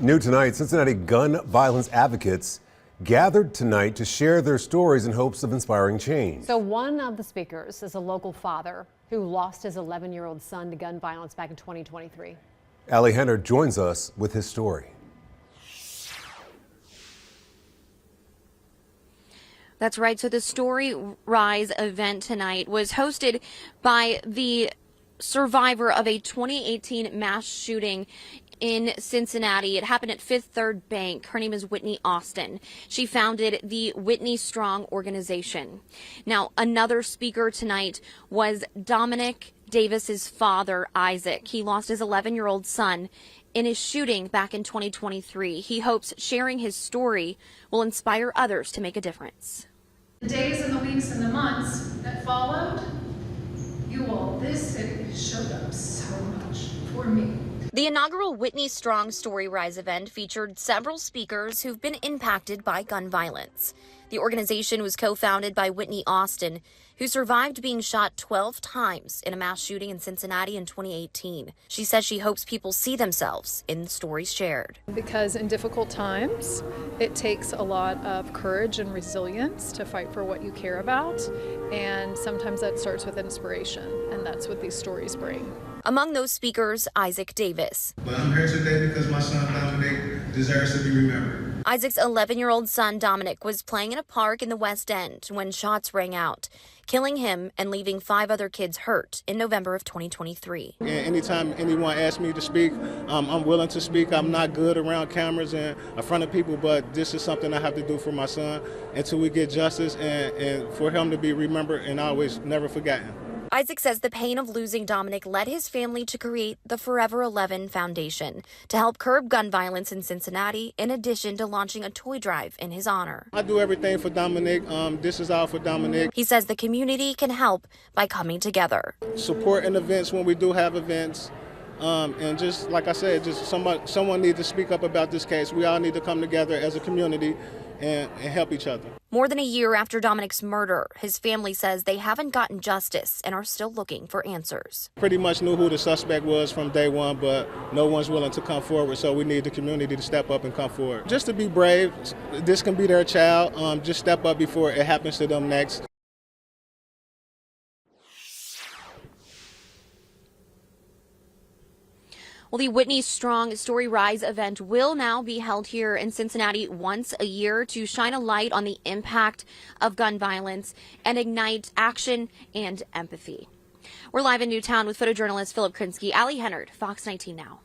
New tonight, Cincinnati gun violence advocates gathered tonight to share their stories in hopes of inspiring change. So one of the speakers is a local father who lost his 11-year-old son to gun violence back in 2023. Ali Henner joins us with his story. That's right. So the Story Rise event tonight was hosted by the survivor of a 2018 mass shooting in Cincinnati. It happened at Fifth Third Bank. Her name is Whitney Austin. She founded the Whitney Strong organization. Now, another speaker tonight was Dominic Davis's father, Isaac. He lost his 11-year-old son in his shooting back in 2023. He hopes sharing his story will inspire others to make a difference. The days and the weeks and the months that followed, this city showed up so much for me. The inaugural Whitney Strong Story Rise event featured several speakers who've been impacted by gun violence. The organization was co-founded by Whitney Austin, who survived being shot 12 times in a mass shooting in Cincinnati in 2018. She says she hopes people see themselves in the stories shared. Because in difficult times, it takes a lot of courage and resilience to fight for what you care about. And sometimes that starts with inspiration, and that's what these stories bring. Among those speakers, Isaac Davis. But I'm here today because my son Dominic deserves to be remembered. Isaac's 11-year-old son, Dominic, was playing in a park in the West End when shots rang out, killing him and leaving 5 other kids hurt in November of 2023. Anytime anyone asks me to speak, I'm willing to speak. I'm not good around cameras and in front of people, but this is something I have to do for my son until we get justice and for him to be remembered and always never forgotten. Isaac says the pain of losing Dominic led his family to create the Forever 11 Foundation to help curb gun violence in Cincinnati, in addition to launching a toy drive in his honor. I do everything for Dominic. This is all for Dominic. He says the community can help by coming together. Supporting events when we do have events. And just like I said, just someone needs to speak up about this case. We all need to come together as a community and help each other. More than a year after Dominic's murder, his family says they haven't gotten justice and are still looking for answers. Pretty much knew who the suspect was from day one, but no one's willing to come forward, so we need the community to step up and come forward. Just to be brave, this can be their child, just step up before it happens to them next. Well, the Whitney Strong Story Rise event will now be held here in Cincinnati once a year to shine a light on the impact of gun violence and ignite action and empathy. We're live in Newtown with photojournalist Philip Krinsky. Ali Henner, Fox 19 Now.